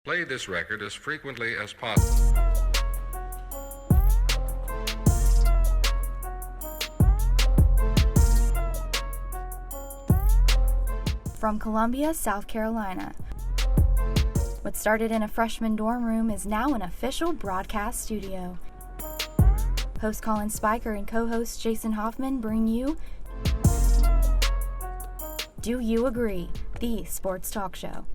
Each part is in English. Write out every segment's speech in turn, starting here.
Play this record as frequently as possible. From Columbia, South Carolina. What started in a freshman dorm room is now an official broadcast studio. Host Collin Spiker and co-host Jason Hoffman bring you Do You Agree? The sports talk show.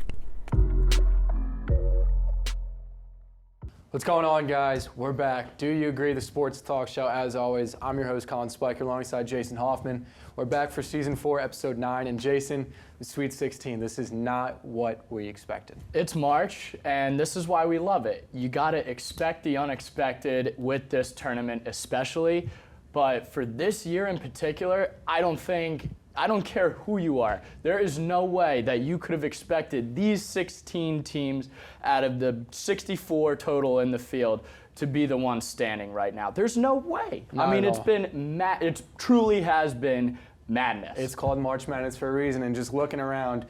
What's going on, guys? We're back. Do You Agree? The sports talk show. As always, I'm your host, Collin Spiker, alongside Jason Hoffman. We're back for Season 4, Episode 9. And Jason, the Sweet 16, this is not what we expected. It's March, and this is why we love it. You got to expect the unexpected with this tournament especially. But for this year in particular, I don't care who you are. There is no way that you could have expected these 16 teams out of the 64 total in the field to be the ones standing right now. There's no way. It truly has been madness. It's called March Madness for a reason, and just looking around,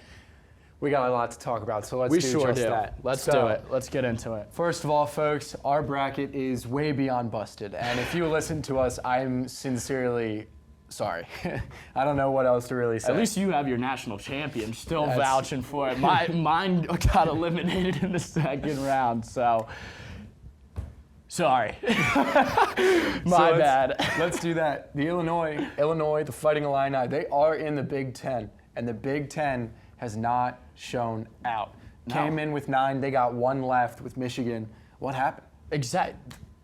we got a lot to talk about, so let's do that. Let's do it. Let's get into it. First of all, folks, our bracket is way beyond busted, and if you listen to us, I'm sincerely sorry. I don't know what else to really say. At least you have your national champion still vouching for it. Mine got eliminated in the second round, so sorry. My bad. Let's do that. The Illinois, the Fighting Illini, they are in the Big Ten, and the Big Ten has not shown out. No. Came in with 9, they got 1 left with Michigan. What happened?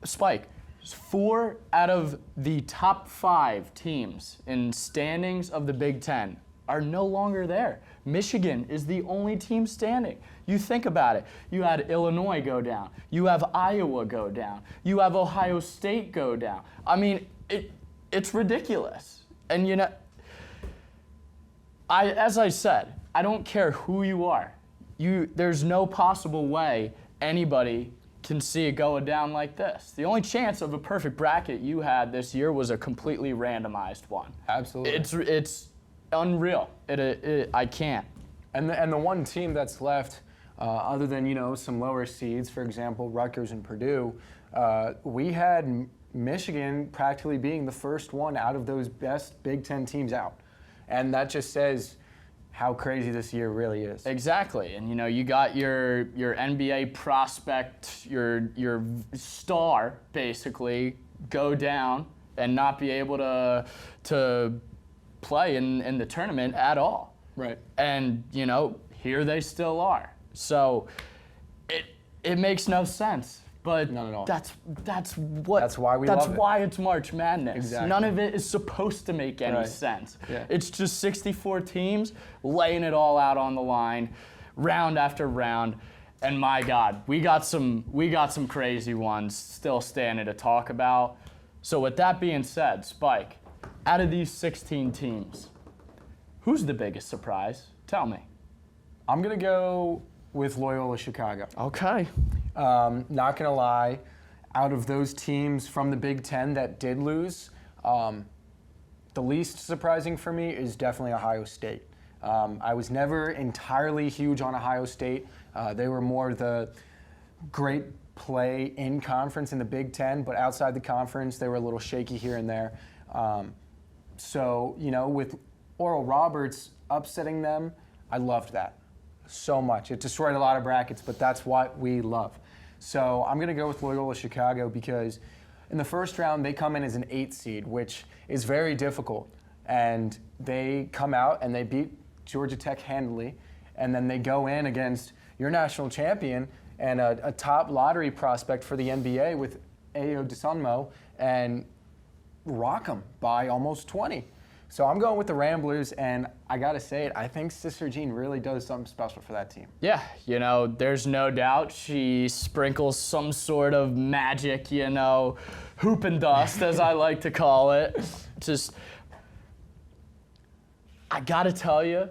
Spike. 4 out of the top 5 teams in standings of the Big Ten are no longer there. Michigan is the only team standing. You think about it. You had Illinois go down. You have Iowa go down. You have Ohio State go down. I mean, it's ridiculous. And as I said, I don't care who you are. There's no possible way anybody can see it going down like this. The only chance of a perfect bracket you had this year was a completely randomized one. Absolutely. It's unreal. I can't. And the one team that's left, other than some lower seeds, for example, Rutgers and Purdue, we had Michigan practically being the first one out of those best Big Ten teams out, and that just says how crazy this year really is. Exactly, and you got your NBA prospect, your star basically go down and not be able to play in the tournament at all. Right. And here they still are. So it makes no sense. But none at all. That's why we love it. That's why it's March Madness. Exactly. None of it is supposed to make any sense. Yeah. It's just 64 teams laying it all out on the line, round after round. And my God, we got some crazy ones still standing to talk about. So with that being said, Spike, out of these 16 teams, who's the biggest surprise? Tell me. I'm gonna go with Loyola Chicago. Okay. Not going to lie, out of those teams from the Big Ten that did lose, the least surprising for me is definitely Ohio State. I was never entirely huge on Ohio State. They were more the great play in conference in the Big Ten, but outside the conference, they were a little shaky here and there. So, with Oral Roberts upsetting them, I loved that so much. It destroyed a lot of brackets, but that's what we love. So I'm going to go with Loyola Chicago because in the first round, they come in as an 8 seed, which is very difficult. And they come out and they beat Georgia Tech handily. And then they go in against your national champion and a top lottery prospect for the NBA with Ayo Dosunmu and rock them by almost 20. So I'm going with the Ramblers, and I got to say it, I think Sister Jean really does something special for that team. Yeah, there's no doubt she sprinkles some sort of magic, hoop and dust, as I like to call it. I got to tell you,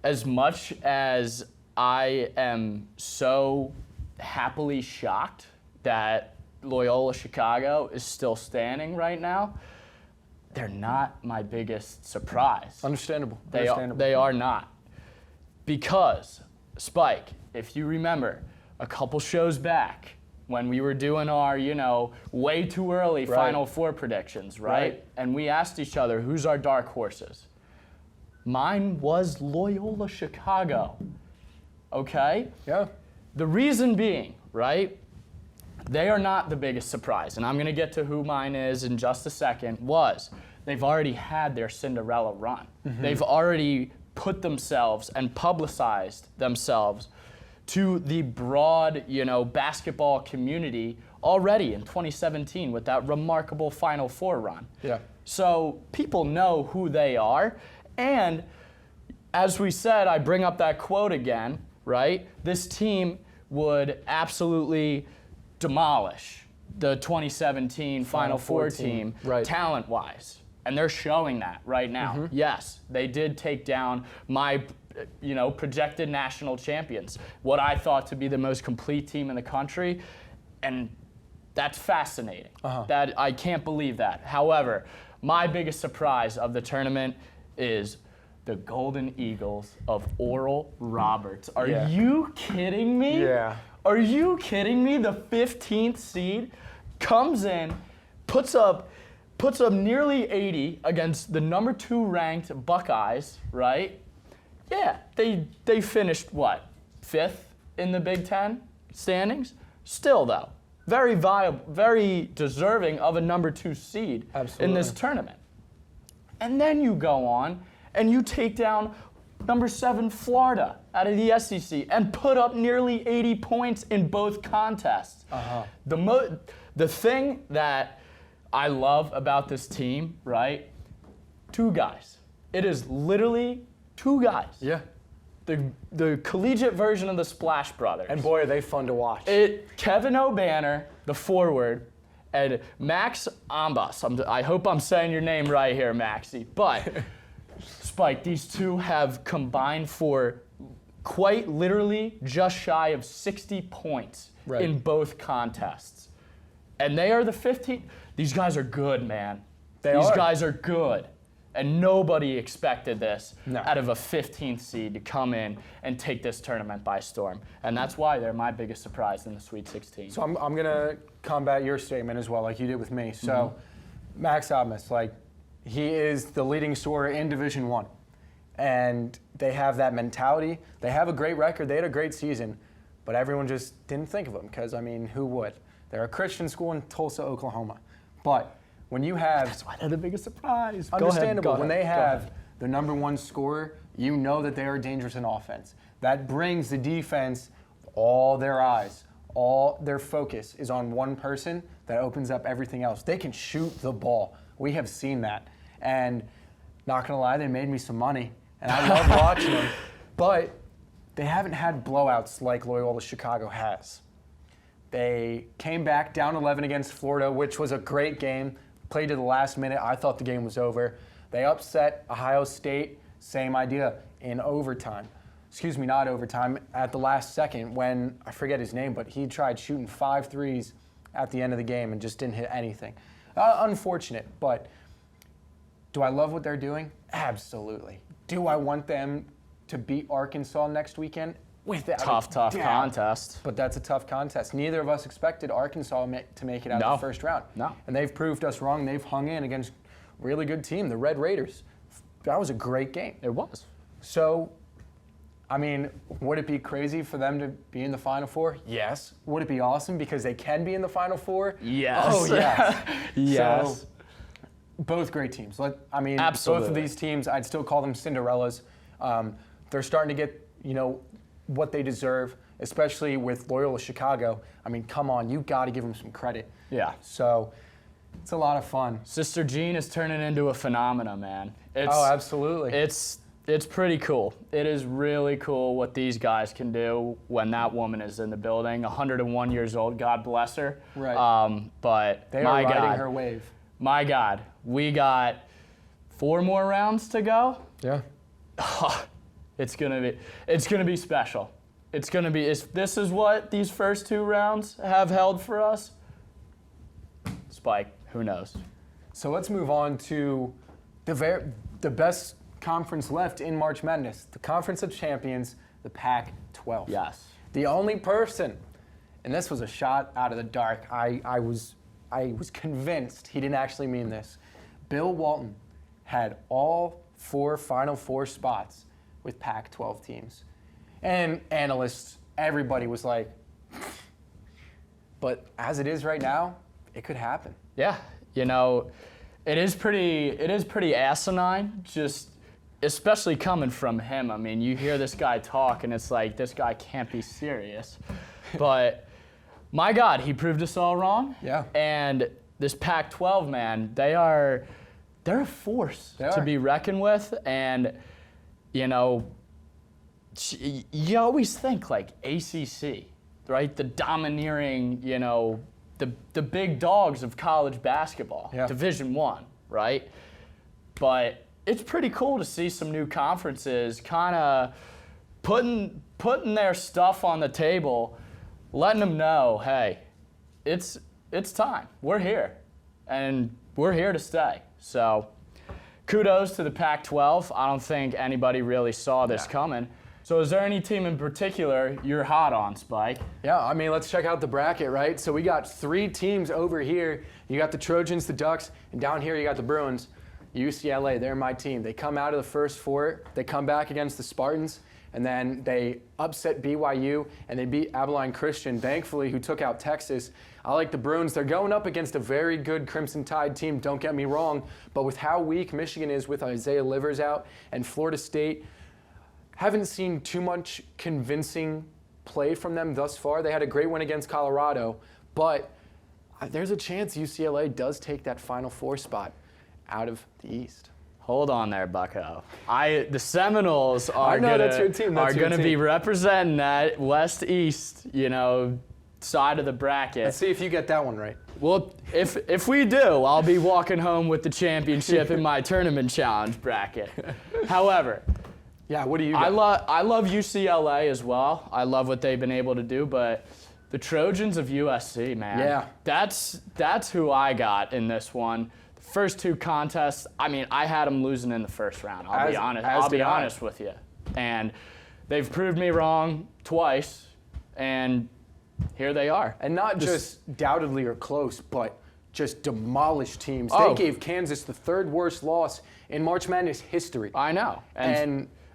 as much as I am so happily shocked that Loyola Chicago is still standing right now, they're not my biggest surprise. Understandable. They are not. Because, Spike, if you remember, a couple shows back when we were doing our, way too early Final Four predictions, right? And we asked each other, who's our dark horses? Mine was Loyola Chicago, okay? Yeah. The reason being, right, they are not the biggest surprise, and I'm going to get to who mine is in just a second, they've already had their Cinderella run. They've already put themselves and publicized themselves to the broad, basketball community already in 2017 with that remarkable Final Four run. Yeah. So people know who they are, and as we said, I bring up that quote again, right? This team would absolutely demolish the 2017 Final Four team talent-wise. And they're showing that right now. Yes, they did take down my projected national champions, what I thought to be the most complete team in the country, and that's fascinating. That I can't believe that. However, my biggest surprise of the tournament is the Golden Eagles of Oral Roberts. Are you kidding me? Yeah. Are you kidding me? The 15th seed comes in, puts up nearly 80 against the number 2 ranked Buckeyes, right? Yeah, they finished what? 5th in the Big Ten standings? Still though, very viable, very deserving of a number 2 seed in this tournament. And then you go on and you take down number 7 Florida out of the SEC and put up nearly 80 points in both contests. The thing that I love about this team, right? 2 guys. It is literally 2 guys. Yeah. The collegiate version of the Splash Brothers. And boy, are they fun to watch. Kevin O'Banner, the forward, and Max Ambas. I hope I'm saying your name right here, Maxie. But, Spike, these two have combined for quite literally just shy of 60 points in both contests. And they are the 15th. These guys are good, man. These guys are good. And nobody expected this out of a 15th seed to come in and take this tournament by storm. And that's why they're my biggest surprise in the Sweet 16. So I'm going to combat your statement as well, like you did with me. So Max Abmas, he is the leading scorer in Division I. And they have that mentality. They have a great record. They had a great season. But everyone just didn't think of them because, who would? They're a Christian school in Tulsa, Oklahoma. But when you have... That's why they're the biggest surprise. Understandable. When they have the number 1 scorer, you know that they are dangerous in offense. That brings the defense, all their eyes, all their focus is on one person that opens up everything else. They can shoot the ball. We have seen that. And not going to lie, they made me some money. And I love watching them. But they haven't had blowouts like Loyola Chicago has. They came back down 11 against Florida, which was a great game. Played to the last minute. I thought the game was over. They upset Ohio State, same idea, in overtime. Excuse me, not overtime, at the last second when, I forget his name, but he tried shooting 5 threes at the end of the game and just didn't hit anything. Unfortunate, but do I love what they're doing? Absolutely. Do I want them to beat Arkansas next weekend? Tough contest. But that's a tough contest. Neither of us expected Arkansas to make it out of the first round. No. And they've proved us wrong. They've hung in against a really good team, the Red Raiders. That was a great game. It was. So, would it be crazy for them to be in the Final Four? Yes. Would it be awesome because they can be in the Final Four? Yes. Oh, yes. Yes. So, both great teams. Absolutely. Both of these teams, I'd still call them Cinderellas. They're starting to get, what they deserve, especially with Loyola Chicago. Come on, you got to give them some credit. Yeah. So it's a lot of fun. Sister Jean is turning into a phenomenon, man. Absolutely. It's pretty cool. It is really cool what these guys can do when that woman is in the building. 101 years old, God bless her. Right. But they my are riding God, her wave. My God, we got 4 more rounds to go. Yeah. It's gonna be special. It's gonna be. This is what these first 2 rounds have held for us. Spike, who knows? So let's move on to the best conference left in March Madness, the Conference of Champions, the Pac-12. Yes. The only person, and this was a shot out of the dark, I was convinced he didn't actually mean this. Bill Walton had all 4 Final Four spots with Pac-12 teams. And analysts, everybody was like, but as it is right now, it could happen. Yeah, you know, it is pretty asinine, just especially coming from him. I mean, you hear this guy talk and it's like, this guy can't be serious. But my God, he proved us all wrong. Yeah. And this Pac-12, man, they're a force to be reckoned with. And, you know, you always think like ACC, right? The domineering, you know, the big dogs of college basketball, Division I, right? But it's pretty cool to see some new conferences kind of putting their stuff on the table, letting them know, hey, it's time. We're here, and we're here to stay. So kudos to the Pac-12. I don't think anybody really saw this coming. So is there any team in particular you're hot on, Spike? Yeah, I mean, let's check out the bracket, right? So we got 3 teams over here. You got the Trojans, the Ducks, and down here you got the Bruins. UCLA, they're my team. They come out of the first 4. They come back against the Spartans, and then they upset BYU, and they beat Abilene Christian, thankfully, who took out Texas. I like the Bruins. They're going up against a very good Crimson Tide team, don't get me wrong, but with how weak Michigan is with Isaiah Livers out, and Florida State, haven't seen too much convincing play from them thus far. They had a great win against Colorado, but there's a chance UCLA does take that Final Four spot out of the East. Hold on there, Bucko. The Seminoles are gonna be representing that West-East, you know, side of the bracket. Let's see if you get that one right. Well, if we do, I'll be walking home with the championship in my tournament challenge bracket. However, yeah, what do you got? I love UCLA as well. I love what they've been able to do, but the Trojans of USC, man. Yeah. That's who I got in this one. The first 2 contests, I mean, I had them losing in the first round. I'll be honest with you. And they've proved me wrong twice, and here they are. And not just doubtedly or close, but just demolished teams. They gave Kansas the 3rd worst loss in March Madness history. I know.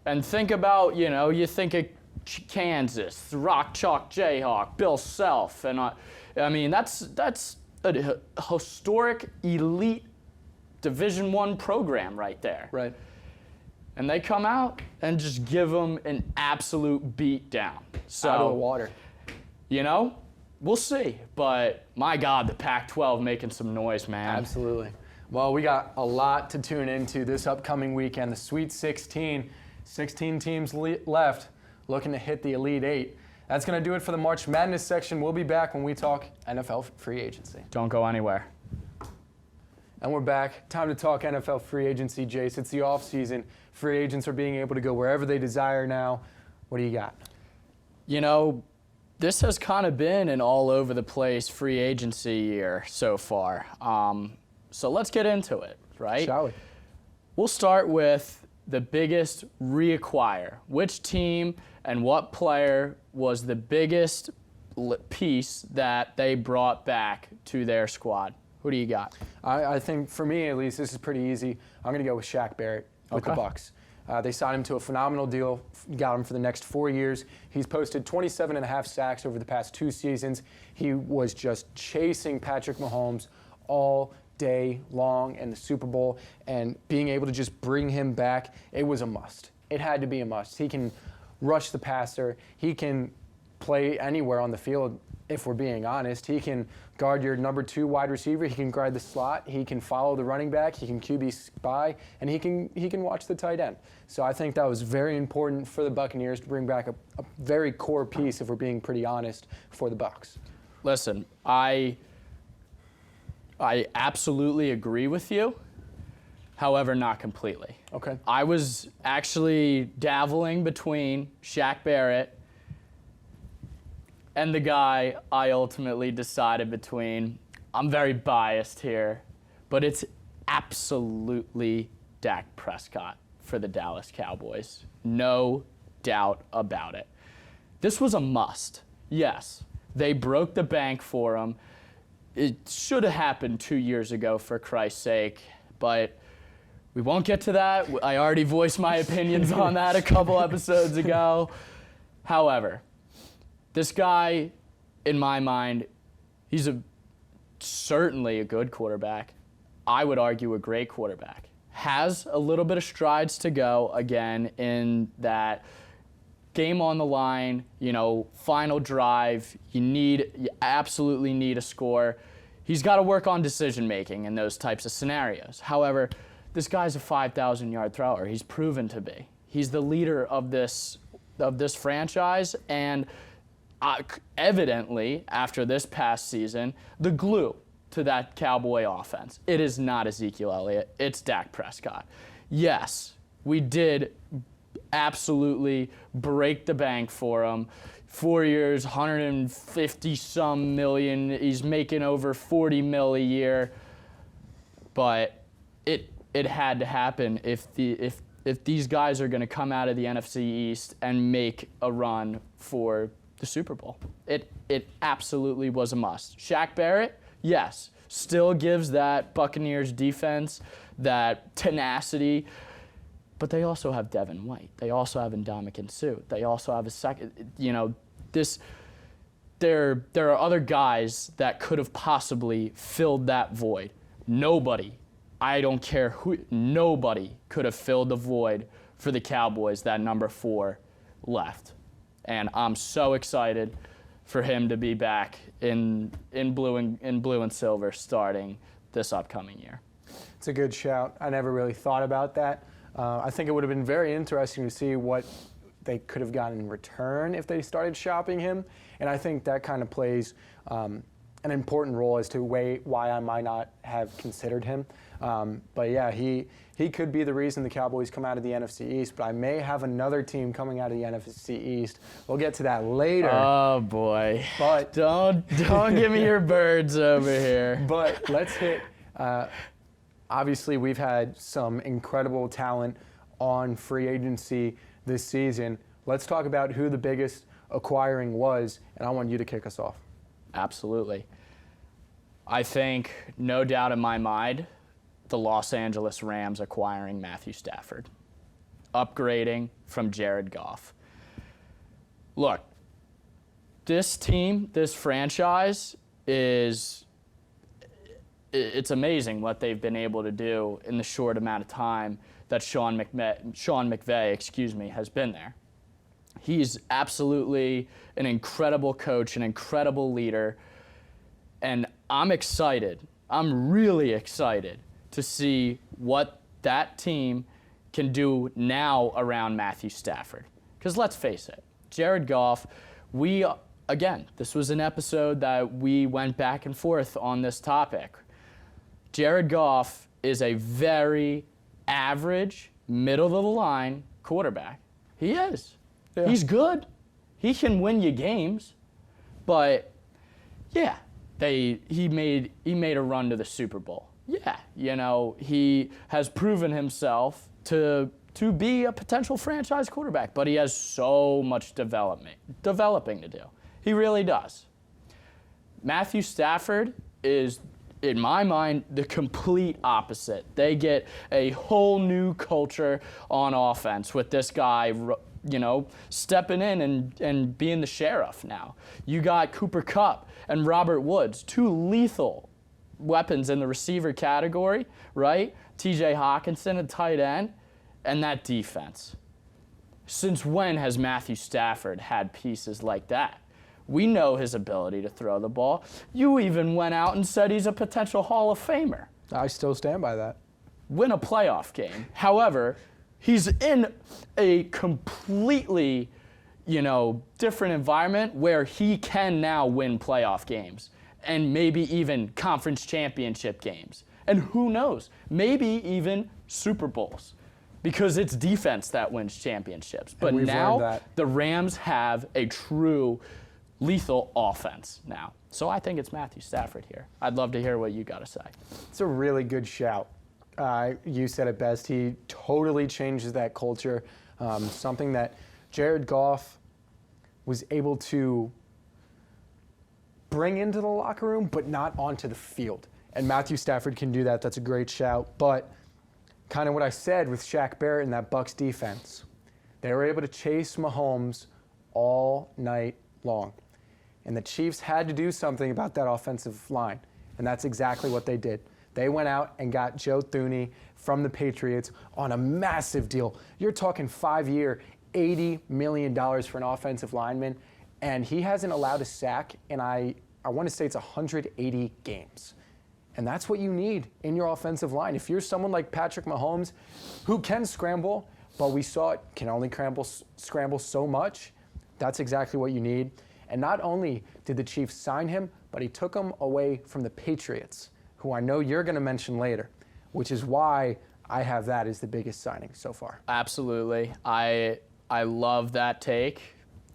And think about, you know, you think of Kansas, Rock Chalk Jayhawk, Bill Self, and I mean that's a historic elite Division I program right there. Right. And they come out and just give them an absolute beat down. So, out of the water. You know, we'll see. But my God, the Pac-12 making some noise, man. Absolutely. Well, we got a lot to tune into this upcoming weekend. The Sweet 16. 16 teams left looking to hit the Elite 8. That's going to do it for the March Madness section. We'll be back when we talk NFL free agency. Don't go anywhere. And we're back. Time to talk NFL free agency, Jace. It's the offseason. Free agents are being able to go wherever they desire now. What do you got? You know, this has kind of been an all over the place free agency year so far. So let's get into it, right? Shall we? We'll start with the biggest reacquire. Which team and what player was the biggest piece that they brought back to their squad? Who do you got? I think, for me at least, this is pretty easy. I'm going to go with Shaq Barrett with the Bucks. They signed him to a phenomenal deal, got him for the next 4 years. He's posted 27.5 sacks over the past 2 seasons. He was just chasing Patrick Mahomes all day long in the Super Bowl, and being able to just bring him back, it was a must. It had to be a must. He can rush the passer. He can play anywhere on the field, if we're being honest. He can guard your number 2 wide receiver. He can guard the slot. He can follow the running back. He can QB spy, and he can watch the tight end. So I think that was very important for the Buccaneers to bring back a very core piece, if we're being pretty honest, for the Bucs. Listen, I absolutely agree with you, however, not completely. Okay. I was actually dabbling between Shaq Barrett and the guy I ultimately decided between. I'm very biased here, but it's absolutely Dak Prescott for the Dallas Cowboys. No doubt about it. this was a must. Yes, they broke the bank for him. It should have happened 2 years ago, for Christ's sake, but we won't get to that. I already voiced my opinions on that a couple episodes ago. However, this guy, in my mind, he's certainly a good quarterback. I would argue a great quarterback. Has a little bit of strides to go, again, in that game on the line, final drive, you absolutely need a score. He's got to work on decision making in those types of scenarios. However, this guy's a 5,000-yard thrower. He's proven to be. He's the leader of this franchise, and evidently, after this past season, the glue to that Cowboy offense. It is not Ezekiel Elliott. It's Dak Prescott. Yes, we did absolutely break the bank for him. 4 years, 150-some million. He's making over 40 mil a year. But it had to happen if these guys are going to come out of the NFC East and make a run for the Super Bowl. It absolutely was a must. Shaq Barrett, yes, still gives that Buccaneers defense that tenacity, but they also have Devin White. They also have Ndamukong Suh. They also have a second, there are other guys that could have possibly filled that void. Nobody, I don't care who, nobody could have filled the void for the Cowboys that number 4 left. And I'm so excited for him to be back in blue and silver starting this upcoming year. It's a good shout. I never really thought about that. I think it would have been very interesting to see what they could have gotten in return if they started shopping him. And I think that kind of plays an important role as to why I might not have considered him. But yeah, he could be the reason the Cowboys come out of the NFC East, but I may have another team coming out of the NFC East. We'll get to that later. Oh boy. But don't give me your birds over here. But let's hit, obviously we've had some incredible talent on free agency this season. Let's talk about who the biggest acquiring was, and I want you to kick us off. Absolutely. I think, no doubt in my mind, the Los Angeles Rams acquiring Matthew Stafford, upgrading from Jared Goff. Look, this team, this franchise it's amazing what they've been able to do in the short amount of time that Sean McVay, has been there. He's absolutely an incredible coach, an incredible leader, and I'm excited. I'm really excited to see what that team can do now around Matthew Stafford. Because let's face it, Jared Goff, this was an episode that we went back and forth on this topic. Jared Goff is a very average, middle-of-the-line quarterback. He is. Yeah. He's good. He can win you games. But, yeah, he made a run to the Super Bowl. Yeah, he has proven himself to be a potential franchise quarterback, but he has so much developing to do. He really does. Matthew Stafford is, in my mind, the complete opposite. They get a whole new culture on offense with this guy, stepping in and being the sheriff now. You got Cooper Kupp and Robert Woods, 2 lethal weapons in the receiver category, right? TJ Hawkinson, a tight end, and that defense. Since when has Matthew Stafford had pieces like that? We know his ability to throw the ball. You even went out and said he's a potential Hall of Famer. I still stand by that. Win a playoff game. However, he's in a completely, different environment where he can now win playoff games and maybe even conference championship games. And who knows, maybe even Super Bowls, because it's defense that wins championships. But now the Rams have a true lethal offense now. So I think it's Matthew Stafford here. I'd love to hear what you got to say. It's a really good shout. You said it best. He totally changes that culture. Something that Jared Goff was able to bring into the locker room, but not onto the field. And Matthew Stafford can do that. That's a great shout. But kind of what I said with Shaq Barrett and that Bucs defense, they were able to chase Mahomes all night long. And the Chiefs had to do something about that offensive line. And that's exactly what they did. They went out and got Joe Thuney from the Patriots on a massive deal. You're talking 5-year, $80 million for an offensive lineman. And he hasn't allowed a sack in, I want to say it's 180 games. And that's what you need in your offensive line. If you're someone like Patrick Mahomes, who can scramble, but we saw it can only scramble so much, that's exactly what you need. And not only did the Chiefs sign him, but he took him away from the Patriots, who I know you're going to mention later, which is why I have that as the biggest signing so far. Absolutely. I love that take.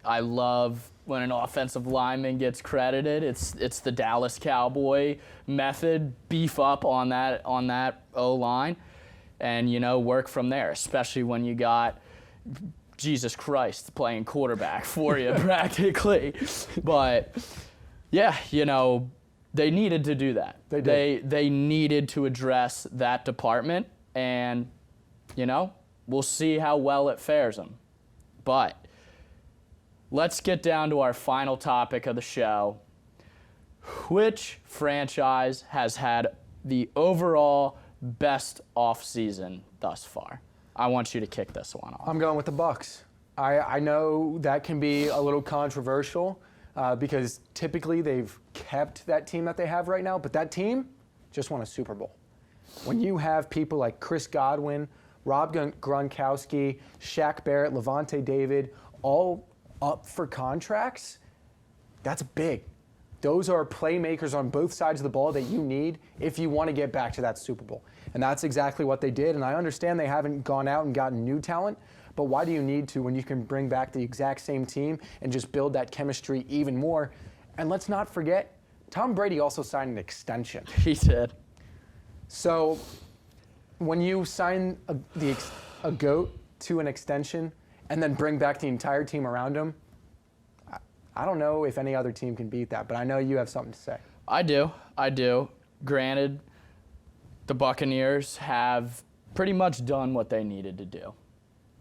I love when an offensive lineman gets credited. It's the Dallas Cowboy method. Beef up on that O-line and, work from there, especially when you got Jesus Christ playing quarterback for you practically. But, yeah, they needed to do that. They did. They needed to address that department, and, we'll see how well it fares them. But let's get down to our final topic of the show. Which franchise has had the overall best offseason thus far? I want you to kick this one off. I'm going with the Bucs. I know that can be a little controversial because typically they've kept that team that they have right now, but that team just won a Super Bowl. When you have people like Chris Godwin, Rob Gronkowski, Shaq Barrett, Levante David, all up for contracts, that's big. Those are playmakers on both sides of the ball that you need if you want to get back to that Super Bowl. And that's exactly what they did. And I understand they haven't gone out and gotten new talent, but why do you need to when you can bring back the exact same team and just build that chemistry even more? And let's not forget, Tom Brady also signed an extension. He did. So when you sign a GOAT to an extension and then bring back the entire team around him, I don't know if any other team can beat that, but I know you have something to say. I do. Granted, the Buccaneers have pretty much done what they needed to do.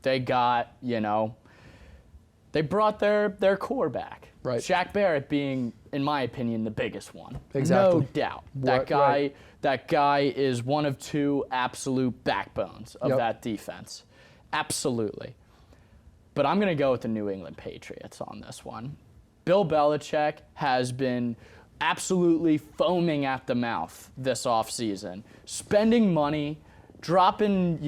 They got, they brought their core back. Right. Shaq Barrett being, in my opinion, the biggest one. Exactly. No doubt. Right. That guy is one of two absolute backbones of Yep. that defense. Absolutely. But I'm going to go with the New England Patriots on this one. Bill Belichick has been absolutely foaming at the mouth this offseason, spending money, dropping,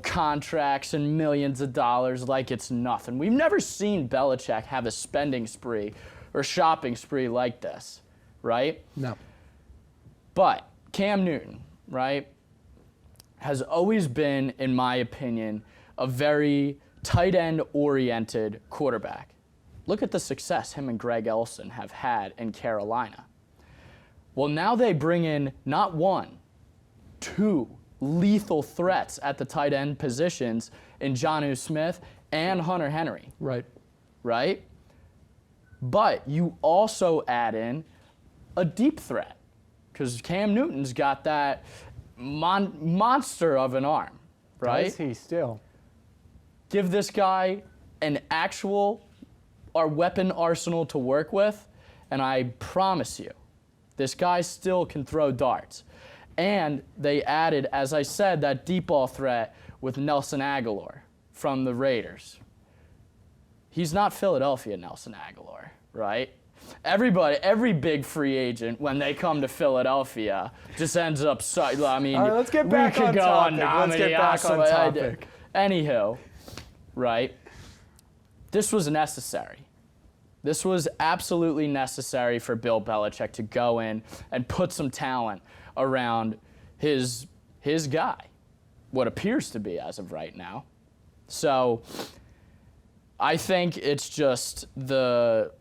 contracts and millions of dollars like it's nothing. We've never seen Belichick have a spending spree or shopping spree like this, right? No. But Cam Newton, right, has always been, in my opinion, a very tight end oriented quarterback. Look at the success him and Greg Olsen have had in Carolina. Well, now they bring in not one, two lethal threats at the tight end positions in Jonnu Smith and Hunter Henry. Right. Right? But you also add in a deep threat because Cam Newton's got that monster of an arm, right? Does he still? Give this guy an actual weapon arsenal to work with, and I promise you, this guy still can throw darts. And they added, as I said, that deep ball threat with Nelson Aguilar from the Raiders. He's not Philadelphia Nelson Aguilar, right? Every big free agent, when they come to Philadelphia, just ends up, All right, let's get back on topic. Let's get back on topic. Anywho, right? This was necessary. This was absolutely necessary for Bill Belichick to go in and put some talent around his guy, what appears to be as of right now. So I think it's just the,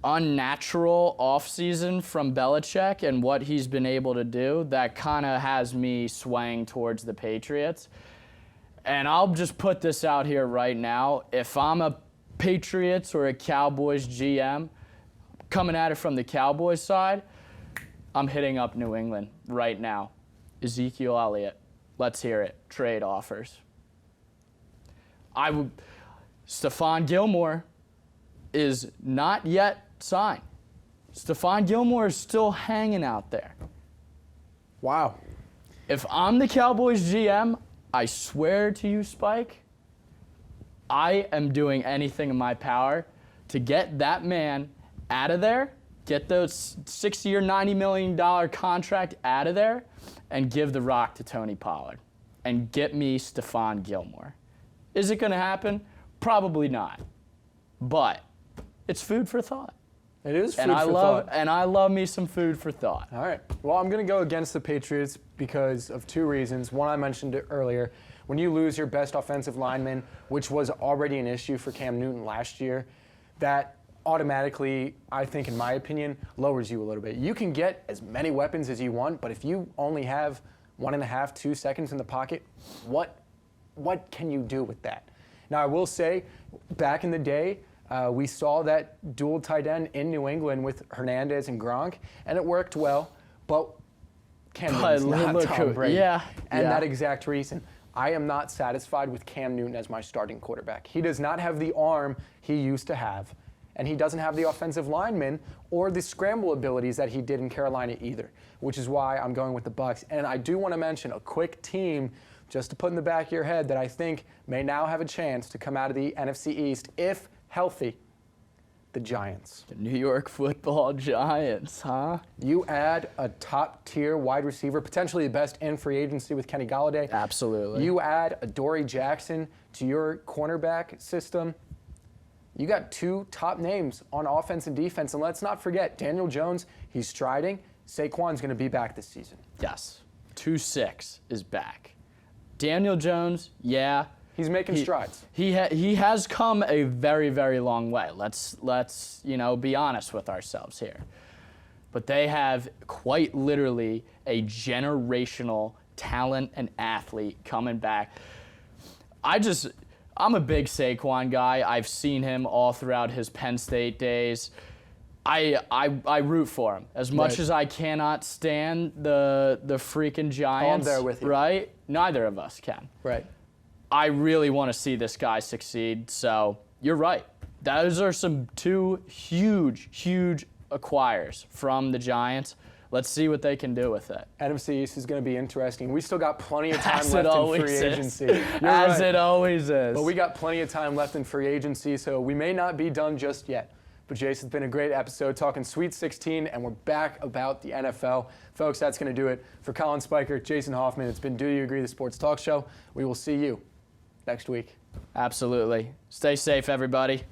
unnatural offseason from Belichick and what he's been able to do that kind of has me swaying towards the Patriots. And I'll just put this out here right now. If I'm a Patriots or a Cowboys GM coming at it from the Cowboys side, I'm hitting up New England right now. Ezekiel Elliott, let's hear it. Trade offers. Stephon Gilmore is not yet signed. Stephon Gilmore is still hanging out there. Wow. If I'm the Cowboys GM, I swear to you, Spike, I am doing anything in my power to get that man out of there, get those $60 or $90 million contract out of there, and give the rock to Tony Pollard and get me Stephon Gilmore. Is it going to happen? Probably not. But it's food for thought. It is food for thought. And I love me some food for thought. All right. Well, I'm going to go against the Patriots because of two reasons. One, I mentioned it earlier. When you lose your best offensive lineman, which was already an issue for Cam Newton last year, that automatically, I think, in my opinion, lowers you a little bit. You can get as many weapons as you want, but if you only have 1.5, 2 seconds in the pocket, what can you do with that? Now, I will say, back in the day, we saw that dual tight end in New England with Hernandez and Gronk, and it worked well, but Cam Newton's not Tom Brady. And that exact reason. I am not satisfied with Cam Newton as my starting quarterback. He does not have the arm he used to have, and he doesn't have the offensive linemen or the scramble abilities that he did in Carolina either, which is why I'm going with the Bucs. And I do want to mention a quick team just to put in the back of your head that I think may now have a chance to come out of the NFC East if healthy. The Giants. The New York Football Giants, huh? You add a top-tier wide receiver, potentially the best in free agency with Kenny Golladay. Absolutely. You add a Dory Jackson to your cornerback system. You got two top names on offense and defense. And let's not forget, Daniel Jones, he's striding. Saquon's going to be back this season. Yes. 2-6 is back. Daniel Jones, yeah. He's making strides. He has come a very, very long way. Let's be honest with ourselves here. But they have quite literally a generational talent and athlete coming back. I'm a big Saquon guy. I've seen him all throughout his Penn State days. I root for him as much as I cannot stand the freaking Giants. I'm there with you. Right? Neither of us can. Right. I really want to see this guy succeed. So you're right. Those are some two huge, huge acquires from the Giants. Let's see what they can do with it. NFC East is going to be interesting. We still got plenty of time left in free agency. As it always is. But we got plenty of time left in free agency, so we may not be done just yet. But Jason, it's been a great episode talking Sweet 16, and we're back about the NFL. Folks, that's going to do it. For Collin Spiker, Jason Hoffman, it's been Do You Agree, the Sports Talk Show. We will see you next week. Absolutely. Stay safe, everybody.